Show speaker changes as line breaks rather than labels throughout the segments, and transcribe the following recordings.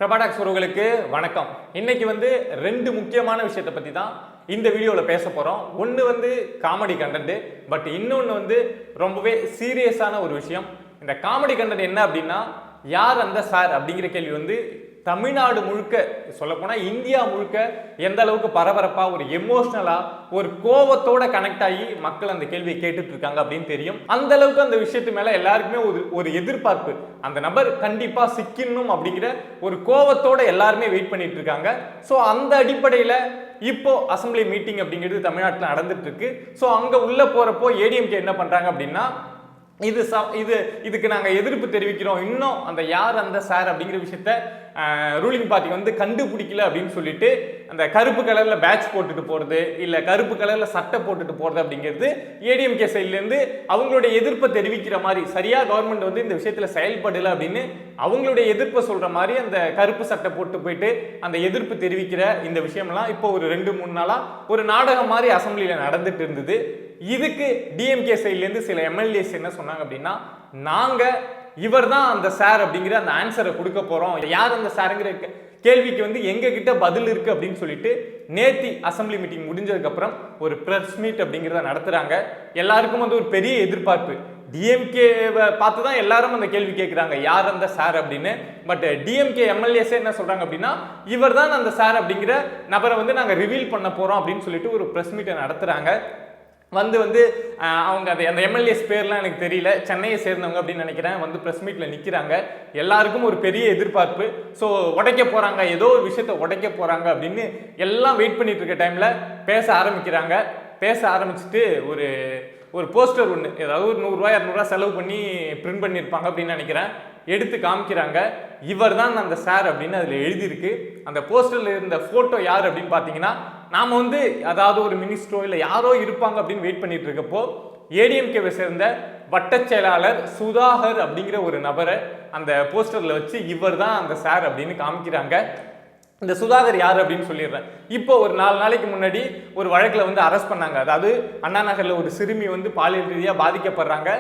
பிரபாடாக்ஸ் உறவுகளுக்கு வணக்கம். இன்னைக்கு ரெண்டு முக்கியமான விஷயத்தை பத்தி தான் இந்த வீடியோவில் பேச போறோம். ஒன்று காமெடி கண்டென்ட், பட் இன்னொன்று ரொம்பவே சீரியஸான ஒரு விஷயம். இந்த காமெடி கண்டென்ட் என்ன அப்படின்னா, யார் அந்த சார் அப்படிங்கிற கேள்வி தமிழ்நாடு முழுக்க, சொல்லப்போனா இந்தியா முழுக்க எந்த அளவுக்கு பரபரப்பா, ஒரு எமோஷனலா, ஒரு கோபத்தோட கனெக்ட் ஆகி மக்கள் அந்த கேள்வியை கேட்டுட்டு இருக்காங்க அப்படின்னு தெரியும். அந்த அளவுக்கு அந்த விஷயத்து மேல எல்லாருக்குமே ஒரு எதிர்பார்ப்பு, அந்த நபர் கண்டிப்பா சிக்கணும் அப்படிங்கிற ஒரு கோபத்தோட எல்லாருமே வெயிட் பண்ணிட்டு இருக்காங்க. ஸோ அந்த அடிப்படையில இப்போ அசம்பிளி மீட்டிங் அப்படிங்கிறது தமிழ்நாட்டில் நடந்துட்டு இருக்கு. ஸோ அங்க உள்ள போறப்போ ஏடிஎம்கே என்ன பண்றாங்க அப்படின்னா, இதுக்கு நாங்க எதிர்ப்பு தெரிவிக்கிறோம், இன்னும் அந்த யார் அந்த சார் அப்படிங்கிற விஷயத்த ரூலிங் பார்ட்டி கண்டுபிடிக்கல அப்படின்னு சொல்லிட்டு அந்த கருப்பு கலர்ல பேட்ச் போட்டுட்டு போறது, இல்ல கருப்பு கலர்ல சட்டை போட்டுட்டு போறது அப்படிங்கிறது ஏடிஎம்கே சைட்ல இருந்து அவங்களுடைய எதிர்ப்பை தெரிவிக்கிற மாதிரி, சரியா கவர்மெண்ட் இந்த விஷயத்துல செயல்படல அப்படின்னு அவங்களுடைய எதிர்ப்பை சொல்ற மாதிரி அந்த கருப்பு சட்டை போட்டு போயிட்டு அந்த எதிர்ப்பு தெரிவிக்கிற இந்த விஷயம்லாம் இப்போ ஒரு 2-3 நாளா ஒரு நாடகம் மாதிரி அசம்பிளியில நடந்துட்டு இருந்தது. இதுக்கு டிஎம்கே சைட்ல இருந்து சில எம்எல்ஏஸ் என்ன சொன்னாங்க அப்படின்னா, நாங்க இவர் தான் அந்த சார் அப்படிங்கிற அந்த ஆன்சரை கொடுக்க போறோம், யார் அந்த சாருங்கிற கேள்விக்கு எங்க கிட்ட பதில் இருக்கு அப்படின்னு சொல்லிட்டு நேத்தி அசம்பிளி மீட்டிங் முடிஞ்சதுக்கு அப்புறம் ஒரு பிரஸ் மீட் அப்படிங்கிறத நடத்துறாங்க. எல்லாருக்கும் ஒரு பெரிய எதிர்பார்ப்பு, டிஎம்கே பார்த்து தான் எல்லாரும் அந்த கேள்வி கேட்கிறாங்க, யார் அந்த சார் அப்படின்னு. பட் டிஎம்கே எம்எல்ஏஸ் என்ன சொல்றாங்க அப்படின்னா, இவர் தான் அந்த சார் அப்படிங்கிற நபரை நாங்க ரிவீல் பண்ண போறோம் அப்படின்னு சொல்லிட்டு ஒரு பிரஸ் மீட்டை நடத்துறாங்க. அவங்க அந்த எம்எல்ஏஸ் பேர்லாம் எனக்கு தெரியல, சென்னையை சேர்ந்தவங்க அப்படின்னு நினைக்கிறேன், பிரஸ் மீட்ல நிற்கிறாங்க. எல்லாருக்கும் ஒரு பெரிய எதிர்பார்ப்பு. ஸோ உடைக்க போறாங்க, ஏதோ ஒரு விஷயத்தை உடைக்க போறாங்க அப்படின்னு எல்லாம் வெயிட் பண்ணிட்டு இருக்க டைம்ல பேச ஆரம்பிக்கிறாங்க. பேச ஆரம்பிச்சுட்டு ஒரு போஸ்டர் ஒன்று, ஏதாவது ஒரு 100-200 செலவு பண்ணி பிரிண்ட் பண்ணியிருப்பாங்க அப்படின்னு நினைக்கிறேன், எடுத்து காமிக்கிறாங்க. இவர் தான் அந்த சார் அப்படின்னு அதில் எழுதியிருக்கு. அந்த போஸ்டரில் இருந்த ஃபோட்டோ யார் அப்படின்னு பார்த்தீங்கன்னா, நாம் அதாவது ஒரு மினிஸ்டரோ இல்லை யாரோ இருப்பாங்க அப்படின்னு வெயிட் பண்ணிட்டு இருக்கப்போ ஏடிஎம்கேவை சேர்ந்த வட்ட செயலாளர் சுதாகர் அப்படிங்கிற ஒரு நபரை அந்த போஸ்டரில் வச்சு இவர் தான் அந்த சார் அப்படின்னு காமிக்கிறாங்க. இந்த சுதாகர் யார் அப்படின்னு சொல்லிடுறேன். இப்போ ஒரு 4 நாளைக்கு முன்னாடி ஒரு வழக்கில் அரெஸ்ட் பண்ணாங்க. அதாவது அண்ணா நகரில் ஒரு சிறுமி பாலியல் ரீதியாக பாதிக்கப்படுறாங்க.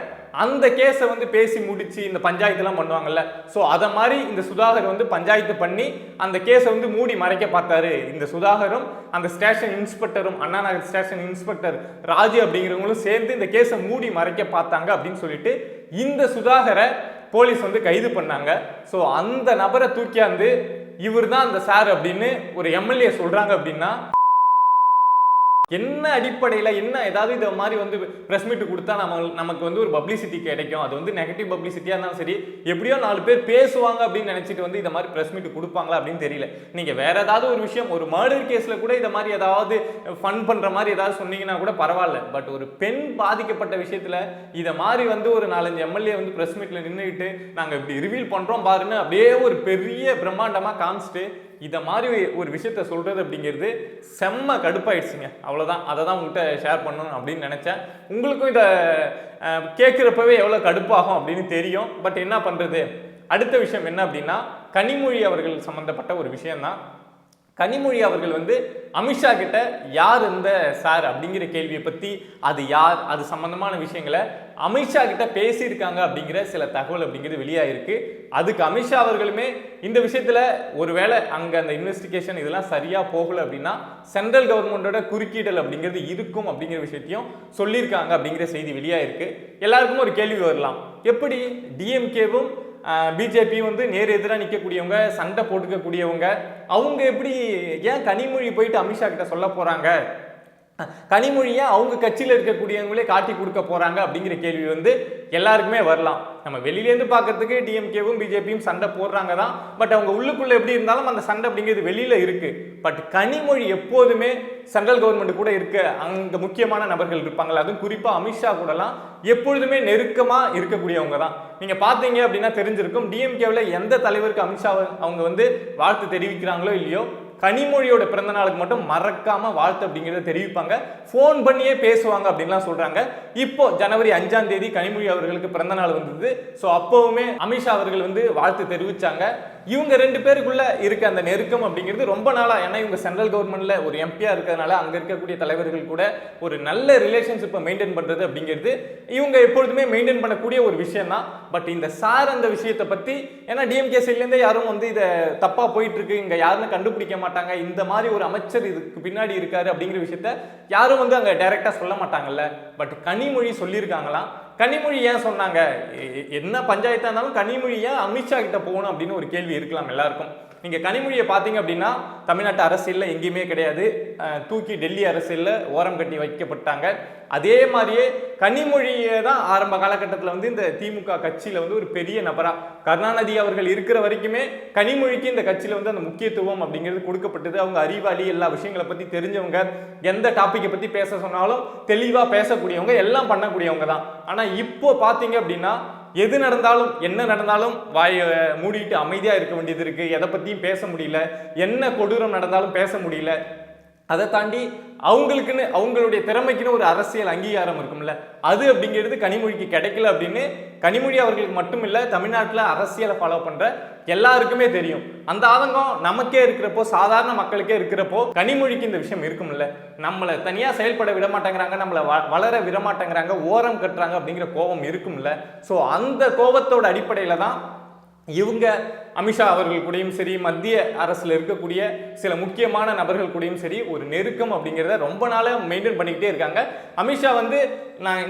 அந்த கேஸை பேசி முடிச்சு இந்த பஞ்சாயத்துலாம் பண்ணுவாங்கல்ல, ஸோ அதை மாதிரி இந்த சுதாகர் பஞ்சாயத்து பண்ணி அந்த கேஸை மூடி மறைக்க பார்த்தாரு. இந்த சுதாகரும் அந்த station இன்ஸ்பெக்டரும், Anna Nagar station inspector Raju அப்படிங்கிறவங்களும் சேர்ந்து இந்த கேஸை மூடி மறைக்க பார்த்தாங்க அப்படின்னு சொல்லிட்டு இந்த சுதாகரை போலீஸ் கைது பண்ணாங்க. ஸோ அந்த நபரை தூக்கியாந்து இவர் தான் அந்த சார் அப்படின்னு ஒரு எம்எல்ஏ சொல்றாங்க அப்படின்னா, என்ன அடிப்படையில், என்ன ஏதாவது இதை மாதிரி பிரஸ் மீட் கொடுத்தா நமக்கு ஒரு பப்ளிசிட்டி கிடைக்கும், அது நெகட்டிவ் பப்ளிசிட்டியாக இருந்தாலும் சரி, எப்படியோ 4 பேர் பேசுவாங்க அப்படின்னு நினைச்சிட்டு இதை மாதிரி பிரஸ் மீட் கொடுப்பாங்களா அப்படின்னு தெரியல. நீங்க வேற ஏதாவது ஒரு விஷயம், ஒரு மர்டர் கேஸ்ல கூட இதை மாதிரி ஏதாவது ஃபன் பண்ற மாதிரி ஏதாவது சொன்னீங்கன்னா கூட பரவாயில்ல. பட் ஒரு பெண் பாதிக்கப்பட்ட விஷயத்துல இதை மாதிரி ஒரு 4-5 எம்எல்ஏ பிரஸ் மீட்ல நின்றுட்டு நாங்க இப்படி ரிவீல் பண்றோம் பாருன்னு அப்படியே ஒரு பெரிய பிரம்மாண்டமா காமிச்சிட்டு இதை மாதிரி ஒரு விஷயத்த சொல்றது அப்படிங்கிறது செம்ம கடுப்பாயிடுச்சுங்க. அவ்வளோதான், அதை தான் உங்கள்கிட்ட ஷேர் பண்ணணும் அப்படின்னு நினச்சேன். உங்களுக்கும் இதை கேட்குறப்பவே எவ்வளோ கடுப்பாகும் அப்படின்னு தெரியும். பட் என்ன பண்ணுறது, அடுத்த விஷயம் என்ன அப்படின்னா, கனிமொழி அவர்கள் சம்மந்தப்பட்ட ஒரு விஷயம்தான். கனிமொழி அவர்கள் அமித்ஷா கிட்ட யார் இந்த சார் அப்படிங்கிற கேள்வியை பற்றி, அது யார், அது சம்பந்தமான விஷயங்களை அமித்ஷா கிட்ட பேசியிருக்காங்க அப்படிங்கிற சில தகவல் அப்படிங்கிறது வெளியாயிருக்கு. அதுக்கு அமித்ஷா அவர்களுமே இந்த விஷயத்துல ஒருவேளை அங்க அந்த இன்வெஸ்டிகேஷன் இதெல்லாம் சரியா போகல அப்படின்னா சென்ட்ரல் கவர்மெண்டோட குறுக்கீடல் அப்படிங்கிறது இருக்கும் அப்படிங்கிற விஷயத்தையும் சொல்லியிருக்காங்க அப்படிங்கிற செய்தி வெளியாயிருக்கு. எல்லாருக்கும் ஒரு கேள்வி வரலாம், எப்படி டிஎம்கேவும் பிஜேபி நேர் எதிராக நிற்கக்கூடியவங்க, சண்டை போட்டுக்கக்கூடியவங்க, அவங்க எப்படி ஏன் கனிமொழி போயிட்டு அமித்ஷா கிட்ட சொல்ல போறாங்க, கனிமொழியை அவங்க கட்சியில் இருக்கக்கூடியவங்களே காட்டி கொடுக்க போறாங்க அப்படிங்கிற கேள்வி எல்லாருக்குமே வரலாம். நம்ம வெளியிலேருந்து பார்க்கறதுக்கு டிஎம்கேவும் பிஜேபியும் சண்டை போடுறாங்க தான், பட் அவங்க உள்ளுக்குள்ள எப்படி இருந்தாலும் அந்த சண்டை அப்படிங்கிறது வெளியில இருக்கு. பட் கனிமொழி எப்போதுமே சென்ட்ரல் கவர்மெண்ட் கூட இருக்க அங்க முக்கியமான நபர்கள் இருப்பாங்களா, அதுவும் குறிப்பா அமித்ஷா கூடலாம் எப்பொழுதுமே நெருக்கமா இருக்கக்கூடியவங்க தான். நீங்க பாத்தீங்க அப்படின்னா தெரிஞ்சிருக்கும், டிஎம்கேவில் எந்த தலைவருக்கு அமித்ஷா அவங்க வாழ்த்து தெரிவிக்கிறாங்களோ இல்லையோ, கனிமொழியோட பிறந்த நாளுக்கு மட்டும் மறக்காம வாழ்த்து அப்படிங்கிறத தெரிவிப்பாங்க, போன் பண்ணியே பேசுவாங்க அப்படின்லாம் சொல்றாங்க. இப்போ ஜனவரி 5ஆம் தேதி கனிமொழி அவர்களுக்கு பிறந்த நாள் வந்தது. ஸோ அப்பவுமே அமித்ஷா அவர்கள் வாழ்த்து தெரிவிச்சாங்க. இவங்க 2 பேருக்குள்ள இருக்க அந்த நெருக்கம் அப்படிங்கிறது ரொம்ப நாளா, ஏன்னா இவங்க சென்ட்ரல் கவர்மெண்ட்ல ஒரு எம்பியா இருக்கிறதுனால அங்க இருக்கக்கூடிய தலைவர்கள் கூட ஒரு நல்ல ரிலேஷன்ஷிப்பை மெயின்டைன் பண்றது அப்படிங்கிறது இவங்க எப்பொழுதுமே மெயின்டைன் பண்ணக்கூடிய ஒரு விஷயம் தான். பட் இந்த சார் அந்த விஷயத்தை பத்தி, ஏன்னா டிஎம்கே சைட்லேருந்தே யாரும் வந்து இதை தப்பா போயிட்டு இருக்கு, இங்க யாருன்னு கண்டுபிடிக்க மாட்டாங்க, இந்த மாதிரி ஒரு அமைச்சர் இதுக்கு பின்னாடி இருக்காரு அப்படிங்கிற விஷயத்த யாரும் வந்து அங்க டைரக்டா சொல்ல மாட்டாங்கல்ல. பட் கனிமொழி சொல்லியிருக்காங்களாம். கனிமொழி ஏன் சொன்னாங்க, என்ன பஞ்சாயத்தா இருந்தாலும் கனிமொழி ஏன் அமித்ஷா கிட்ட போகணும் அப்படின்னு ஒரு கேள்வி இருக்கலாம் எல்லாருக்கும். நீங்க கனிமொழியை பார்த்தீங்க அப்படின்னா தமிழ்நாட்டு அரசியல்ல எங்கேயுமே கிடையாது, தூக்கி டெல்லி அரசியல்ல ஓரம் கட்டி வைக்கப்பட்டாங்க. அதே மாதிரியே கனிமொழியை தான் ஆரம்ப காலகட்டத்தில் வந்து இந்த திமுக கட்சியில வந்து ஒரு பெரிய நபரா, கருணாநிதி அவர்கள் இருக்கிற வரைக்குமே கனிமொழிக்கு இந்த கட்சியில வந்து அந்த முக்கியத்துவம் அப்படிங்கிறது கொடுக்கப்பட்டது. அவங்க அறிவாளி, எல்லா விஷயங்களை பத்தி தெரிஞ்சவங்க, எந்த டாபிக்கை பத்தி பேச சொன்னாலும் தெளிவா பேசக்கூடியவங்க, எல்லாம் பண்ணக்கூடியவங்க தான். ஆனா இப்போ பாத்தீங்க அப்படின்னா எது நடந்தாலும் என்ன நடந்தாலும் வாயை மூடிட்டு அமைதியா இருக்க வேண்டியது இருக்கு, எதை பத்தியும் பேச முடியல, என்ன கொடூரம் நடந்தாலும் பேச முடியல. அதை தாண்டி அவங்களுக்குன்னு அவங்களுடைய திறமைக்குன்னு ஒரு அரசியல் அங்கீகாரம் இருக்கும்ல, அது அப்படிங்கிறது கனிமொழிக்கு கிடைக்கல அப்படின்னு கனிமொழி அவர்களுக்கு மட்டும் இல்லை, தமிழ்நாட்டில் அரசியலை ஃபாலோ பண்ற எல்லாருக்குமே தெரியும். அந்த ஆதங்கம் நமக்கே இருக்கிறப்போ, சாதாரண மக்களுக்கே இருக்கிறப்போ கனிமொழிக்கு இந்த விஷயம் இருக்கும்ல. நம்மளை தனியாக செயல்பட விட மாட்டேங்கிறாங்க, நம்மளை வளர விட மாட்டேங்கிறாங்க, ஓரம் கட்டுறாங்க அப்படிங்கிற கோபம் இருக்கும்ல. ஸோ அந்த கோபத்தோட அடிப்படையில் தான் இவங்க அமித்ஷா அவர்கள் கூடயும் சரி, மத்திய அரசுல இருக்கக்கூடிய சில முக்கியமான நபர்கள் கூடயும் சரி ஒரு நெருக்கம் அப்படிங்கிறத ரொம்ப நாளா மெயின்டைன் பண்ணிக்கிட்டே இருக்காங்க. அமித்ஷா வந்து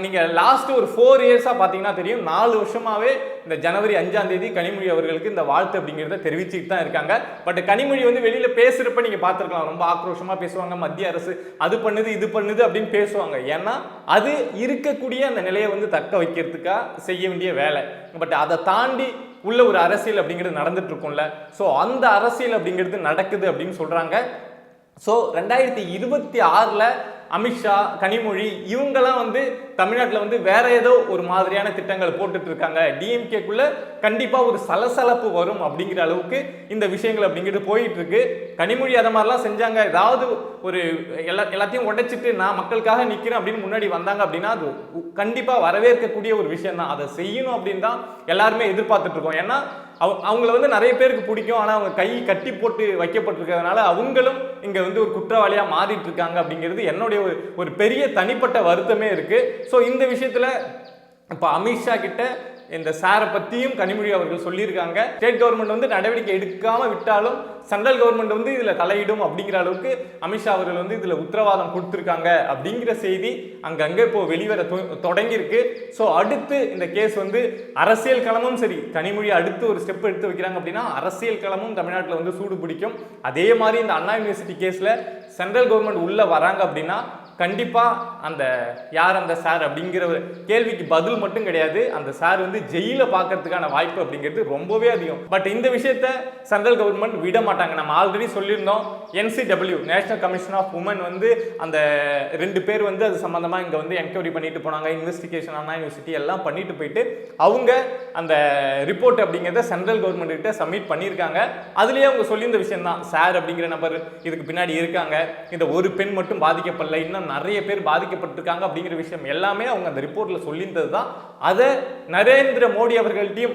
நீங்க லாஸ்ட் ஒரு 4 இயர்ஸா பாத்தீங்கன்னா தெரியும், 4 வருஷமாவே இந்த ஜனவரி 5ஆம் தேதி கனிமொழி அவர்களுக்கு இந்த வாழ்த்து அப்படிங்கிறத தெரிவிச்சுட்டு தான் இருக்காங்க. பட் கனிமொழி வந்து வெளியில பேசுறப்ப நீங்க பார்த்துருக்கலாம், ரொம்ப ஆக்ரோஷமா பேசுவாங்க, மத்திய அரசு அது பண்ணுது இது பண்ணுது அப்படின்னு பேசுவாங்க. ஏன்னா அது இருக்கக்கூடிய அந்த நிலையை வந்து தக்க வைக்கிறதுக்காக செய்ய வேண்டிய வேலை. பட் அதை தாண்டி உள்ள ஒரு அரசியல் அப்படிங்கிறது நடந்துட்டு இருக்கும்ல. ஸோ அந்த அரசியல் அப்படிங்கிறது நடக்குது அப்படின்னு சொல்றாங்க. ஸோ 2026 அமித்ஷா, கனிமொழி இவங்கெல்லாம் வந்து தமிழ்நாட்டில் வந்து வேற ஏதோ ஒரு மாதிரியான திட்டங்களை போட்டுட்டு இருக்காங்க. டிஎம்கேக்குள்ள கண்டிப்பா ஒரு சலசலப்பு வரும் அப்படிங்கிற அளவுக்கு இந்த விஷயங்கள் அப்படிங்கிறது போயிட்டு இருக்கு. கனிமொழி அதை மாதிரிலாம் செஞ்சாங்க, ஏதாவது ஒரு எல்லாத்தையும் உடைச்சிட்டு நான் மக்களுக்காக நிற்கிறேன் அப்படின்னு முன்னாடி வந்தாங்க அப்படின்னா அது கண்டிப்பா வரவேற்கக்கூடிய ஒரு விஷயம் தான். அதை செய்யணும் அப்படின்னு தான் எல்லாருமே எதிர்பார்த்துட்டு இருக்கோம். ஏன்னா அவங்கள வந்து நிறைய பேருக்கு பிடிக்கும், ஆனால் அவங்க கை கட்டி போட்டு வைக்கப்பட்டிருக்கிறதுனால அவங்களும் இங்க வந்து ஒரு குற்றவாளியா மாறிட்டு இருக்காங்க அப்படிங்கிறது என்னுடைய ஒரு பெரிய தனிப்பட்ட வருத்தமே இருக்கு. ஸோ இந்த விஷயத்துல இப்போ அமித்ஷா கிட்ட இந்த சாரை பத்தியும் கனிமொழி அவர்கள் சொல்லியிருக்காங்க. ஸ்டேட் கவர்மெண்ட் வந்து நடவடிக்கை எடுக்காம விட்டாலும் சென்ட்ரல் கவர்மெண்ட் வந்து இதுல தலையிடும் அப்படிங்கிற அளவுக்கு அமித்ஷா அவர்கள் வந்து இதுல உத்தரவாதம் கொடுத்திருக்காங்க அப்படிங்கிற செய்தி அங்கங்க இப்போ வெளிவர தொடங்கியிருக்கு. ஸோ அடுத்து இந்த கேஸ் வந்து அரசியல் களமும் சரி, கனிமொழி அடுத்து ஒரு ஸ்டெப் எடுத்து வைக்கிறாங்க அப்படின்னா அரசியல் களமும் தமிழ்நாட்டில் வந்து சூடு பிடிக்கும். அதே மாதிரி இந்த அண்ணா யூனிவர்சிட்டி கேஸ்ல சென்ட்ரல் கவர்மெண்ட் உள்ள வராங்க அப்படின்னா கண்டிப்பா அந்த யார் அந்த சார் அப்படிங்கிற ஒரு கேள்விக்கு பதில் மட்டும் கிடையாது, அந்த சார் வந்து ஜெயில பார்க்கறதுக்கான வாய்ப்பு அப்படிங்கிறது ரொம்பவே அதிகம். பட் இந்த விஷயத்த சென்ட்ரல் கவர்மெண்ட் விட மாட்டாங்க. நம்ம ஆல்ரெடி சொல்லியிருந்தோம், NCW national commission of women வந்து அந்த 2 பேர் வந்து அது சம்பந்தமா இங்க வந்து என்கொயரி பண்ணிட்டு போனாங்க, இன்வெஸ்டிகேஷன் அண்ணா யூனிவர்சிட்டி எல்லாம் பண்ணிட்டு போயிட்டு அவங்க அந்த ரிப்போர்ட் அப்படிங்கிறத சென்ட்ரல் கவர்மெண்ட் கிட்ட சப்மிட் பண்ணியிருக்காங்க. அதுலயே அவங்க சொல்லியிருந்த விஷயம் தான், சார் அப்படிங்கிற நபர் இதுக்கு பின்னாடி இருக்காங்க, இந்த ஒரு பெண் மட்டும் பாதிக்கப்படல, இன்னும் நிறைய பேர் பாதிக்கப்பட்டிருக்காங்க அப்படிங்கிற விஷயம் எல்லாமே அவங்க அந்த ரிப்போர்ட்ல சொல்லியிருந்தது தான். அதை நரேந்திர மோடி அவர்கள்ட்டையும்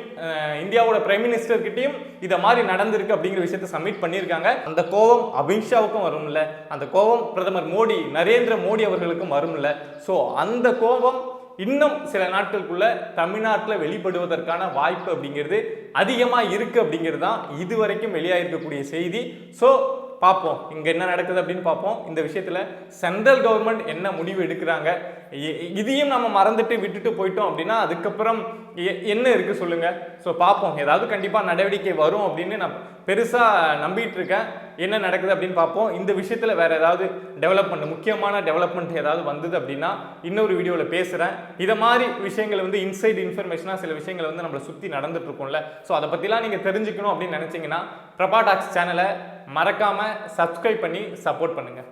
இந்தியாவோட பிரைம் மினிஸ்டர் கிட்டையும் இதை மாதிரி நடந்திருக்கு அப்படிங்கிற விஷயத்தை சப்மிட் பண்ணியிருக்காங்க. அந்த கோபம் அமித்ஷாவுக்கும் வரும்ல, அந்த கோபம் பிரதமர் மோடி நரேந்திர மோடி அவர்களுக்கும் வரும்ல. ஸோ அந்த கோபம் இன்னும் சில நாட்களுக்குள்ள தமிழ்நாட்டில் வெளிப்படுவதற்கான வாய்ப்பு அப்படிங்கிறது அதிகமாக இருக்கு அப்படிங்கிறது தான் இதுவரைக்கும் வெளியாயிருக்கக்கூடிய செய்தி. ஸோ பார்ப்போம் இங்க என்ன நடக்குது அப்படின்னு பார்ப்போம். இந்த விஷயத்துல சென்ட்ரல் கவர்மெண்ட் என்ன முடிவு எடுக்கிறாங்க, இதையும் நம்ம மறந்துட்டு விட்டுட்டு போயிட்டோம் அப்படின்னா அதுக்கப்புறம் என்ன இருக்கு சொல்லுங்க. ஸோ பார்ப்போம், ஏதாவது கண்டிப்பா நடவடிக்கை வரும் அப்படின்னு நான் பெருசா நம்பிட்டு இருக்கேன். என்ன நடக்குது அப்படின்னு பார்ப்போம். இந்த விஷயத்துல வேற ஏதாவது டெவலப்மெண்ட், முக்கியமான டெவலப்மெண்ட் ஏதாவது வந்தது அப்படின்னா இன்னொரு வீடியோவில் பேசுறேன். இதை மாதிரி விஷயங்கள் வந்து இன்சைட் இன்ஃபர்மேஷனா சில விஷயங்கள் வந்து நம்மளை சுற்றி நடந்துட்டு இருக்கும்ல. ஸோ அதை பத்திலாம் நீங்க தெரிஞ்சுக்கணும் அப்படின்னு நினைச்சீங்கன்னா பிரபா டாக்ஸ் சேனலை மறக்காம சப்ஸ்கிரைப் பண்ணி சப்போர்ட் பண்ணுங்க.